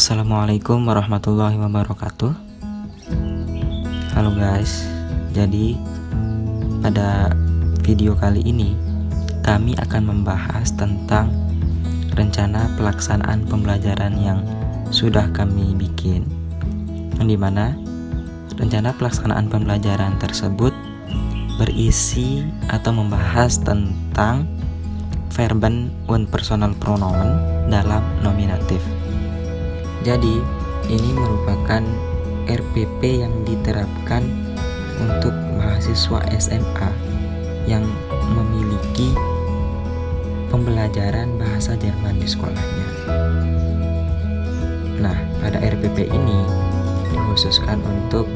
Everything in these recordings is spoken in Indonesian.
Assalamualaikum warahmatullahi wabarakatuh. Halo guys, jadi pada video kali ini kami akan membahas tentang rencana pelaksanaan pembelajaran yang sudah kami bikin, yang dimana rencana pelaksanaan pembelajaran tersebut berisi atau membahas tentang Verben und personal pronomen dalam nominatif. Jadi, ini merupakan RPP yang diterapkan untuk mahasiswa SMA yang memiliki pembelajaran bahasa Jerman di sekolahnya. Nah, pada RPP ini dikhususkan untuk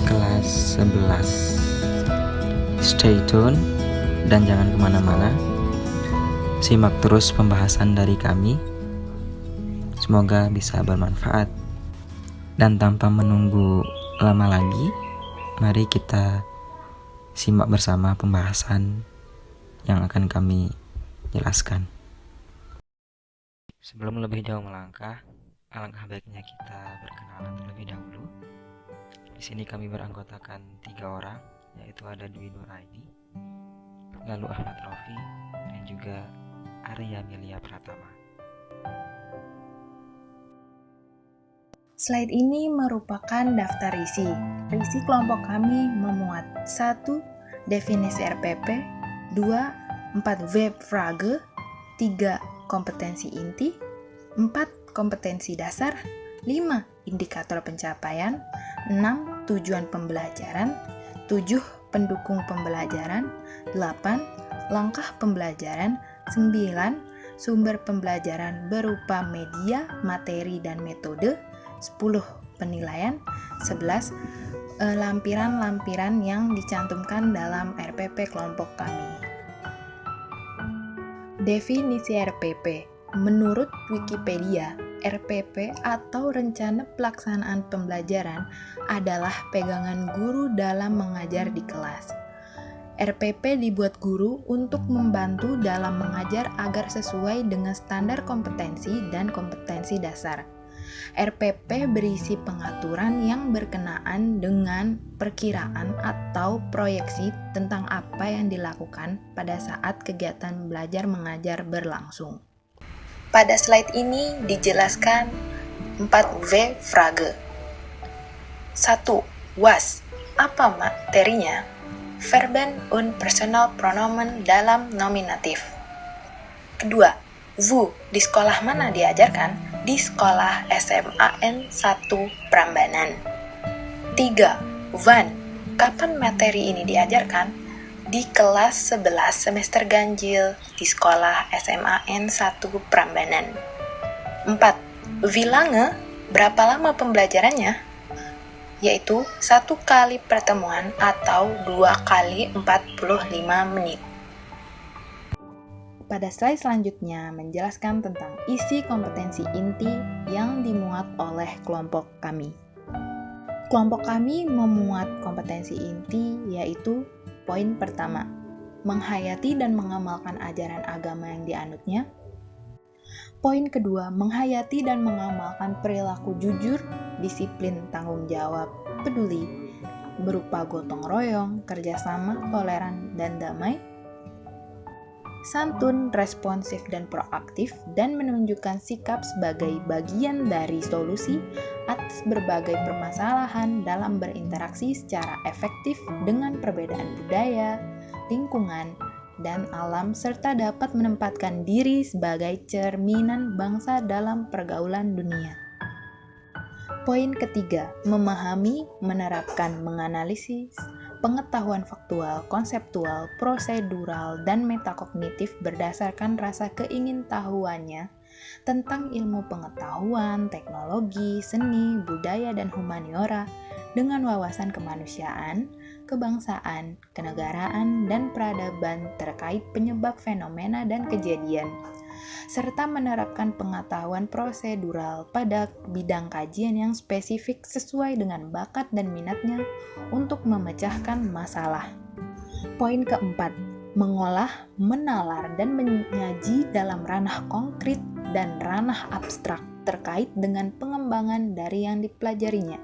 kelas 11. Stay tune dan jangan kemana-mana. Simak terus pembahasan dari kami. Semoga bisa bermanfaat. Dan tanpa menunggu lama lagi, mari kita simak bersama pembahasan yang akan kami jelaskan. Sebelum lebih jauh melangkah, alangkah baiknya kita berkenalan terlebih dahulu. Di sini kami beranggotakan 3 orang, yaitu ada Dwi Nuraini, lalu Ahmad Rofi, dan juga Arya Milia Pratama. Slide ini merupakan daftar isi. Isi kelompok kami memuat 1. Definisi RPP, 2. 4 Webfrage, 3. Kompetensi inti, 4. Kompetensi dasar, 5. Indikator pencapaian, 6. Tujuan pembelajaran, 7. Pendukung pembelajaran, 8. Langkah pembelajaran, 9. Sumber pembelajaran berupa media, materi, dan metode, 10. Penilaian, 11. Lampiran-lampiran yang dicantumkan dalam RPP kelompok kami. Definisi RPP. Menurut Wikipedia, RPP atau Rencana Pelaksanaan Pembelajaran adalah pegangan guru dalam mengajar di kelas. RPP dibuat guru untuk membantu dalam mengajar agar sesuai dengan standar kompetensi dan kompetensi dasar. RPP berisi pengaturan yang berkenaan dengan perkiraan atau proyeksi tentang apa yang dilakukan pada saat kegiatan belajar mengajar berlangsung. Pada slide ini dijelaskan 4W frage. 1. Was. Apa materinya? Verben und personal pronomen dalam nominatif. Kedua, Wo. Di sekolah mana diajarkan? Di sekolah SMAN 1 Prambanan. 3. Wann. Kapan materi ini diajarkan? Di kelas 11 semester ganjil di sekolah SMAN 1 Prambanan. 4. Wie lange? Berapa lama pembelajarannya? Yaitu 1 kali pertemuan atau 2 kali 45 menit. Pada slide selanjutnya menjelaskan tentang isi kompetensi inti yang dimuat oleh kelompok kami. Kelompok kami memuat kompetensi inti yaitu poin pertama, menghayati dan mengamalkan ajaran agama yang dianutnya. Poin kedua, menghayati dan mengamalkan perilaku jujur, disiplin, tanggung jawab, peduli, berupa gotong royong, kerjasama, toleran, dan damai. Santun, responsif, dan proaktif, dan menunjukkan sikap sebagai bagian dari solusi atas berbagai permasalahan dalam berinteraksi secara efektif dengan perbedaan budaya, lingkungan, dan alam, serta dapat menempatkan diri sebagai cerminan bangsa dalam pergaulan dunia. Poin ketiga, memahami, menerapkan, menganalisis, pengetahuan faktual, konseptual, prosedural, dan metakognitif berdasarkan rasa keingintahuannya tentang ilmu pengetahuan, teknologi, seni, budaya, dan humaniora dengan wawasan kemanusiaan, kebangsaan, kenegaraan, dan peradaban terkait penyebab fenomena dan kejadian, serta menerapkan pengetahuan prosedural pada bidang kajian yang spesifik sesuai dengan bakat dan minatnya untuk memecahkan masalah. Poin keempat, mengolah, menalar, dan menyaji dalam ranah konkret dan ranah abstrak terkait dengan pengembangan dari yang dipelajarinya.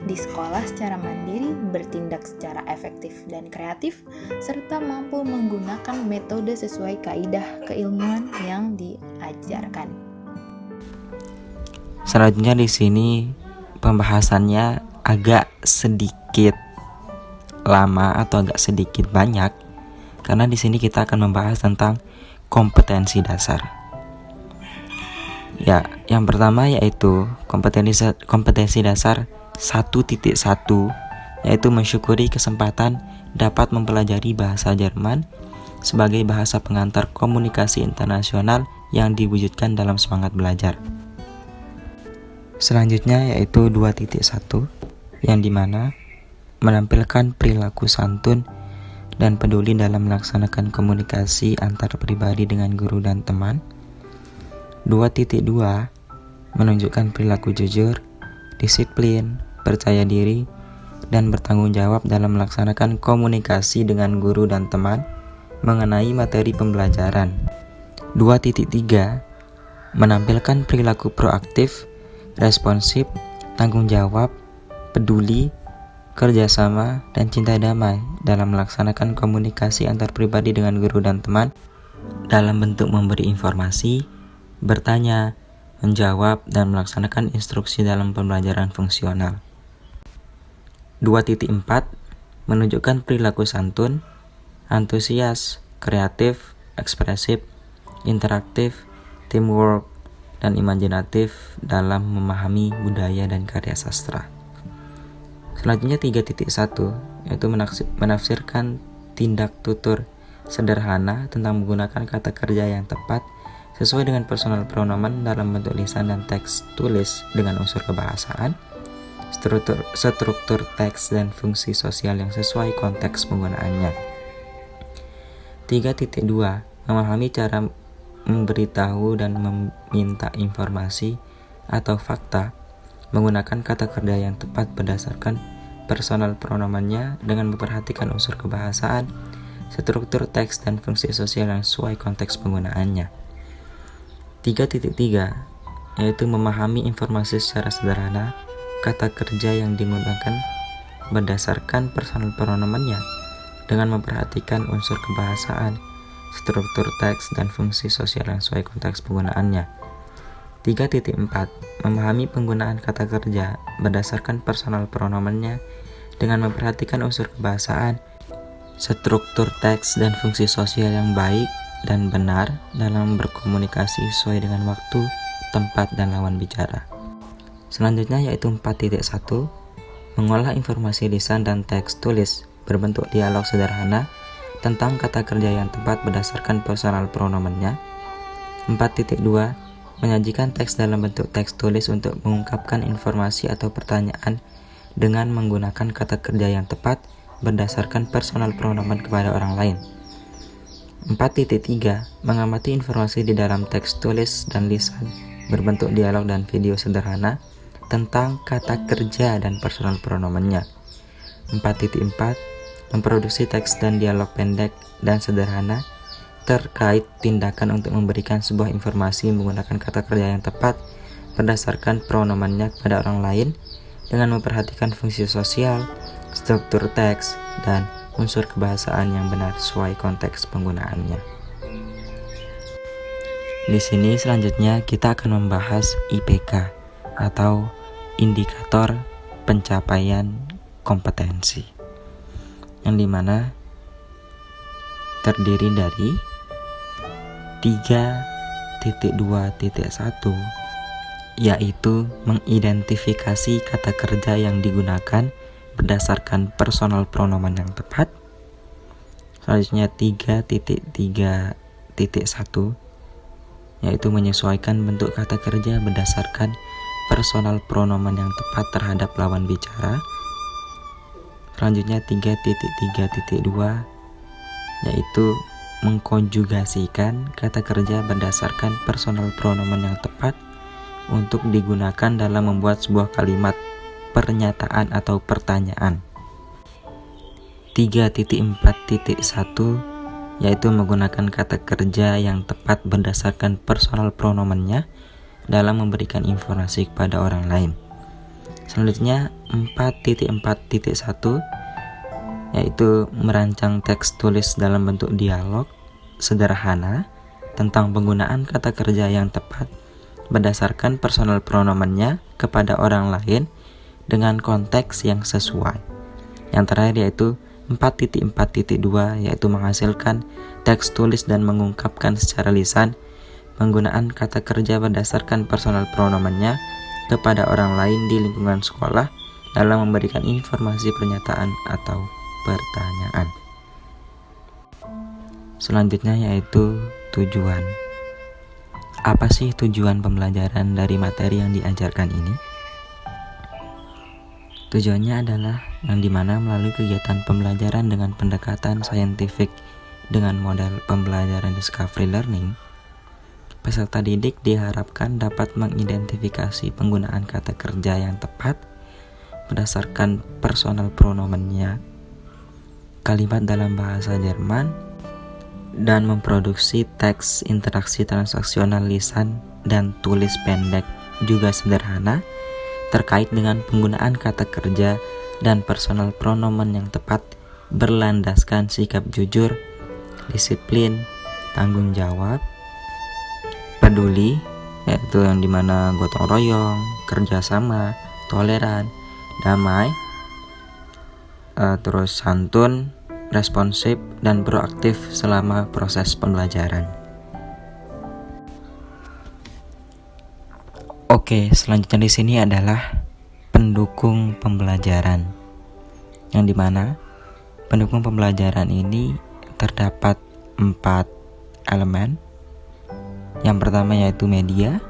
Di sekolah secara mandiri, bertindak secara efektif dan kreatif, serta mampu menggunakan metode sesuai kaidah keilmuan yang diajarkan. Selanjutnya di sini pembahasannya agak sedikit lama atau agak sedikit banyak, karena di sini kita akan membahas tentang kompetensi dasar. Ya, yang pertama yaitu kompetensi dasar 1.1, yaitu mensyukuri kesempatan dapat mempelajari bahasa Jerman sebagai bahasa pengantar komunikasi internasional yang diwujudkan dalam semangat belajar. Selanjutnya yaitu 2.1, yang dimana menampilkan perilaku santun dan peduli dalam melaksanakan komunikasi antar pribadi dengan guru dan teman. 2.2, menunjukkan perilaku jujur, disiplin, percaya diri, dan bertanggung jawab dalam melaksanakan komunikasi dengan guru dan teman mengenai materi pembelajaran. 2.3, menampilkan perilaku proaktif, responsif, tanggung jawab, peduli, kerjasama, dan cinta damai dalam melaksanakan komunikasi antar pribadi dengan guru dan teman dalam bentuk memberi informasi, bertanya, menjawab, dan melaksanakan instruksi dalam pembelajaran fungsional. 2.4, menunjukkan perilaku santun, antusias, kreatif, ekspresif, interaktif, teamwork, dan imajinatif dalam memahami budaya dan karya sastra. Selanjutnya 3.1, yaitu menafsirkan tindak tutur sederhana tentang menggunakan kata kerja yang tepat sesuai dengan personal pronomen dalam bentuk lisan dan teks tulis dengan unsur kebahasaan, struktur teks dan fungsi sosial yang sesuai konteks penggunaannya. 3.2, memahami cara memberitahu dan meminta informasi atau fakta menggunakan kata kerja yang tepat berdasarkan personal pronomennya dengan memperhatikan unsur kebahasaan, struktur teks, dan fungsi sosial yang sesuai konteks penggunaannya. 3.3, yaitu memahami informasi secara sederhana, kata kerja yang digunakan berdasarkan personal pronomennya dengan memperhatikan unsur kebahasaan, struktur teks, dan fungsi sosial yang sesuai konteks penggunaannya. 3.4, memahami penggunaan kata kerja berdasarkan personal pronomennya dengan memperhatikan unsur kebahasaan, struktur teks, dan fungsi sosial yang baik dan benar dalam berkomunikasi sesuai dengan waktu, tempat, dan lawan bicara. Selanjutnya yaitu 4.1, mengolah informasi lisan dan teks tulis berbentuk dialog sederhana tentang kata kerja yang tepat berdasarkan personal pronomennya. 4.2, menyajikan teks dalam bentuk teks tulis untuk mengungkapkan informasi atau pertanyaan dengan menggunakan kata kerja yang tepat berdasarkan personal pronomen kepada orang lain. 4.3, mengamati informasi di dalam teks tulis dan lisan berbentuk dialog dan video sederhana tentang kata kerja dan personal pronomennya. 4.4, memproduksi teks dan dialog pendek dan sederhana terkait tindakan untuk memberikan sebuah informasi menggunakan kata kerja yang tepat berdasarkan pronomennya kepada orang lain dengan memperhatikan fungsi sosial, struktur teks, dan unsur kebahasaan yang benar sesuai konteks penggunaannya. Di sini selanjutnya kita akan membahas IPK atau indikator pencapaian kompetensi, yang dimana terdiri dari 3.2.1, yaitu mengidentifikasi kata kerja yang digunakan berdasarkan personal pronomen yang tepat. Selanjutnya 3.3.1, yaitu menyesuaikan bentuk kata kerja berdasarkan personal pronomen yang tepat terhadap lawan bicara. Selanjutnya 3.3.2, yaitu mengkonjugasikan kata kerja berdasarkan personal pronomen yang tepat untuk digunakan dalam membuat sebuah kalimat pernyataan atau pertanyaan. 3.4.1, yaitu menggunakan kata kerja yang tepat berdasarkan personal pronomennya dalam memberikan informasi kepada orang lain. Selanjutnya 4.4.1 yaitu merancang teks tulis dalam bentuk dialog sederhana tentang penggunaan kata kerja yang tepat berdasarkan personal pronomennya kepada orang lain dengan konteks yang sesuai. Yang terakhir yaitu 4.4.2 yaitu menghasilkan teks tulis dan mengungkapkan secara lisan penggunaan kata kerja berdasarkan personal pronomennya kepada orang lain di lingkungan sekolah dalam memberikan informasi pernyataan atau pertanyaan. Selanjutnya yaitu tujuan. Apa sih tujuan pembelajaran dari materi yang diajarkan ini? Tujuannya adalah yang dimana melalui kegiatan pembelajaran dengan pendekatan saintifik dengan model pembelajaran discovery learning, peserta didik diharapkan dapat mengidentifikasi penggunaan kata kerja yang tepat berdasarkan personal pronomennya, kalimat dalam bahasa Jerman, dan memproduksi teks interaksi transaksional lisan dan tulis pendek juga sederhana terkait dengan penggunaan kata kerja dan personal pronomen yang tepat berlandaskan sikap jujur, disiplin, tanggung jawab, peduli, yaitu yang dimana gotong royong, kerjasama, toleran, damai, terus santun, responsif, dan proaktif selama proses pembelajaran. Oke, selanjutnya di sini adalah pendukung pembelajaran, yang dimana pendukung pembelajaran ini terdapat 4 elemen. Yang pertama yaitu media,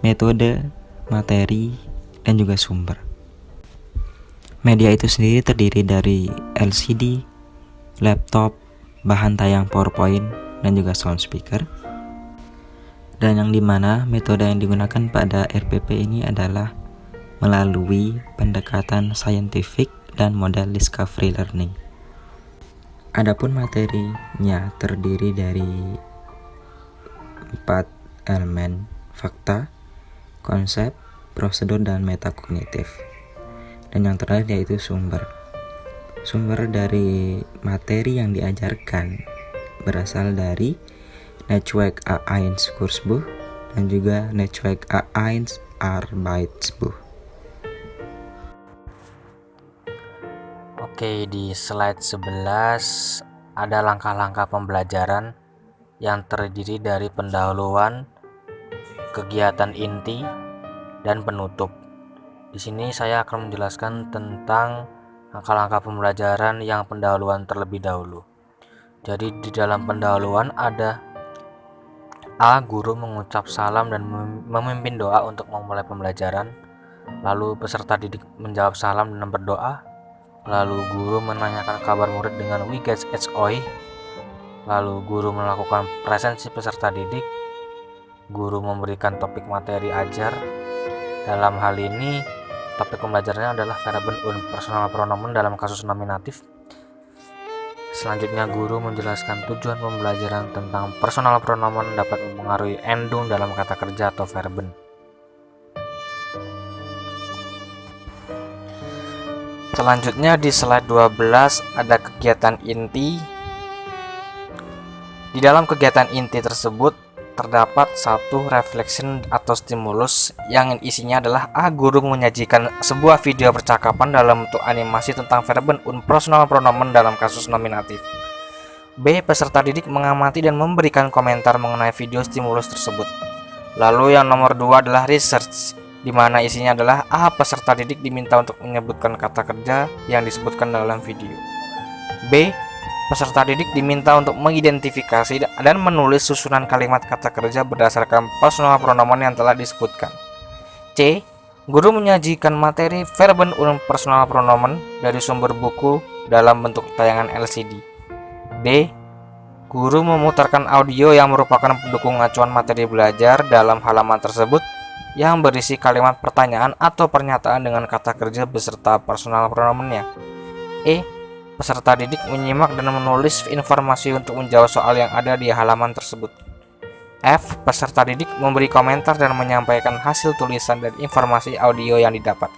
metode, materi, dan juga sumber. Media itu sendiri terdiri dari LCD, laptop, bahan tayang PowerPoint, dan juga sound speaker. Dan yang dimana metode yang digunakan pada RPP ini adalah melalui pendekatan saintifik dan model discovery learning. Adapun materinya terdiri dari 4 elemen: fakta, konsep, prosedur, dan metakognitif. Dan yang terakhir yaitu sumber. Sumber dari materi yang diajarkan berasal dari Netwerk A1 Kursbuch dan juga Netwerk A1 Arbeitsbuch. Oke, di slide 11 ada langkah-langkah pembelajaran yang terdiri dari pendahuluan, kegiatan inti, dan penutup. Di sini saya akan menjelaskan tentang langkah-langkah pembelajaran yang pendahuluan terlebih dahulu. Jadi di dalam pendahuluan ada A. Guru mengucap salam dan memimpin doa untuk memulai pembelajaran. Lalu peserta didik menjawab salam dan berdoa. Lalu guru menanyakan kabar murid dengan "Wie geht's euch?" Lalu guru melakukan presensi peserta didik. Guru memberikan topik materi ajar. Dalam hal ini topik pembelajarannya adalah Verben und personal pronomen dalam kasus nominatif. Selanjutnya guru menjelaskan tujuan pembelajaran tentang personal pronomen dapat mempengaruhi endung dalam kata kerja atau verben. Selanjutnya di slide 12 ada kegiatan inti. Di dalam kegiatan inti tersebut terdapat satu reflection atau stimulus yang isinya adalah A. Guru menyajikan sebuah video percakapan dalam bentuk animasi tentang verben und personal pronomen dalam kasus nominatif. B. Peserta didik mengamati dan memberikan komentar mengenai video stimulus tersebut. Lalu yang nomor 2 adalah research, di mana isinya adalah A. Peserta didik diminta untuk menyebutkan kata kerja yang disebutkan dalam video. B. Peserta didik diminta untuk mengidentifikasi dan menulis susunan kalimat kata kerja berdasarkan personal pronomen yang telah disebutkan. C. Guru menyajikan materi verben und personal pronomen dari sumber buku dalam bentuk tayangan LCD. D. Guru memutarkan audio yang merupakan pendukung acuan materi belajar dalam halaman tersebut yang berisi kalimat pertanyaan atau pernyataan dengan kata kerja beserta personal pronomennya. E. Peserta didik menyimak dan menulis informasi untuk menjawab soal yang ada di halaman tersebut. F. Peserta didik memberi komentar dan menyampaikan hasil tulisan dan informasi audio yang didapat.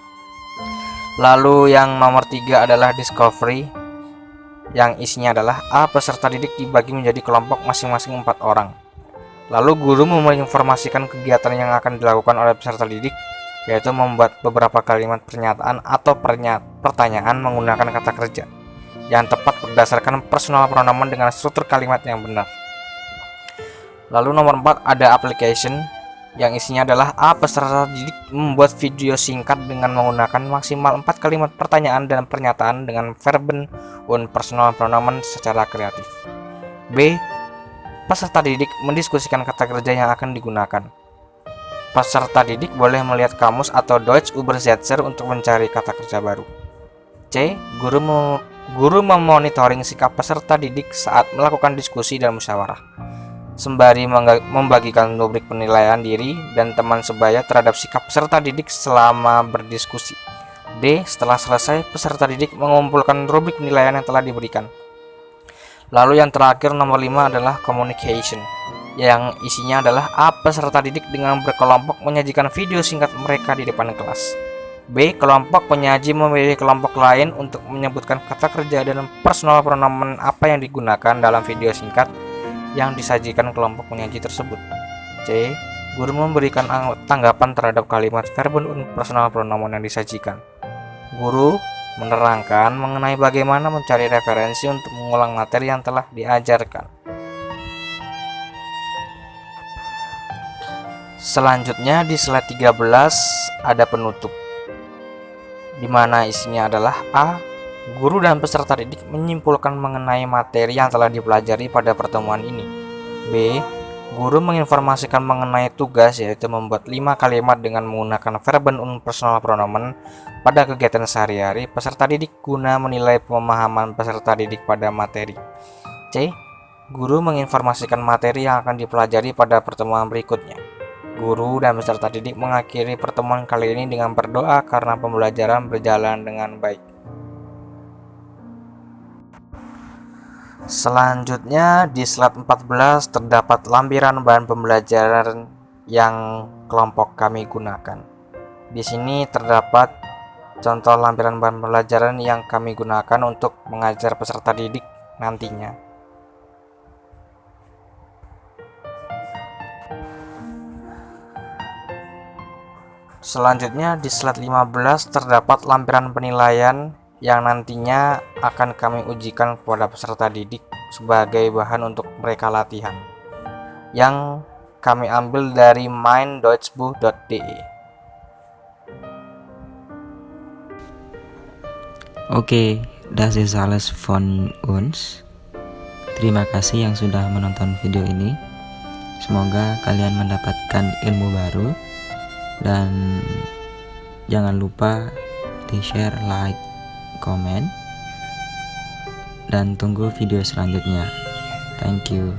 Lalu yang nomor 3 adalah discovery, yang isinya adalah A. Peserta didik dibagi menjadi kelompok masing-masing 4 orang. Lalu guru menginformasikan kegiatan yang akan dilakukan oleh peserta didik, yaitu membuat beberapa kalimat pernyataan atau pertanyaan menggunakan kata kerja yang tepat berdasarkan personal pronoun dengan struktur kalimat yang benar. Lalu nomor 4 ada application, yang isinya adalah A. Peserta didik membuat video singkat dengan menggunakan maksimal 4 kalimat pertanyaan dan pernyataan dengan verb und personal pronoun secara kreatif. B. Peserta didik mendiskusikan kata kerja yang akan digunakan. Peserta didik boleh melihat kamus atau Deutsch Übersetzer untuk mencari kata kerja baru. C. Guru memonitoring sikap peserta didik saat melakukan diskusi dan musyawarah, sembari membagikan rubrik penilaian diri dan teman sebaya terhadap sikap peserta didik selama berdiskusi. D. Setelah selesai, peserta didik mengumpulkan rubrik penilaian yang telah diberikan. Lalu yang terakhir nomor 5 adalah communication, yang isinya adalah A. Peserta didik dengan berkelompok menyajikan video singkat mereka di depan kelas. B. Kelompok penyaji memilih kelompok lain untuk menyebutkan kata kerja dan personal pronoun apa yang digunakan dalam video singkat yang disajikan kelompok penyaji tersebut. C. Guru memberikan tanggapan terhadap kalimat verb und personal pronoun yang disajikan. Guru menerangkan mengenai bagaimana mencari referensi untuk mengulang materi yang telah diajarkan. Selanjutnya di slide 13 ada penutup, di mana isinya adalah A. Guru dan peserta didik menyimpulkan mengenai materi yang telah dipelajari pada pertemuan ini. B. Guru menginformasikan mengenai tugas, yaitu membuat 5 kalimat dengan menggunakan verb und personal pronoun pada kegiatan sehari-hari peserta didik guna menilai pemahaman peserta didik pada materi. C. Guru menginformasikan materi yang akan dipelajari pada pertemuan berikutnya. Guru dan peserta didik mengakhiri pertemuan kali ini dengan berdoa karena pembelajaran berjalan dengan baik. Selanjutnya di slide 14 terdapat lampiran bahan pembelajaran yang kelompok kami gunakan. Di sini terdapat contoh lampiran bahan pembelajaran yang kami gunakan untuk mengajar peserta didik nantinya. Selanjutnya di slide 15 terdapat lampiran penilaian yang nantinya akan kami ujikan kepada peserta didik sebagai bahan untuk mereka latihan, yang kami ambil dari mein-deutschbuch.de. Oke, das ist alles von uns. Terima kasih yang sudah menonton video ini. Semoga kalian mendapatkan ilmu baru, dan jangan lupa di share, like, komen, dan tunggu video selanjutnya. Thank you.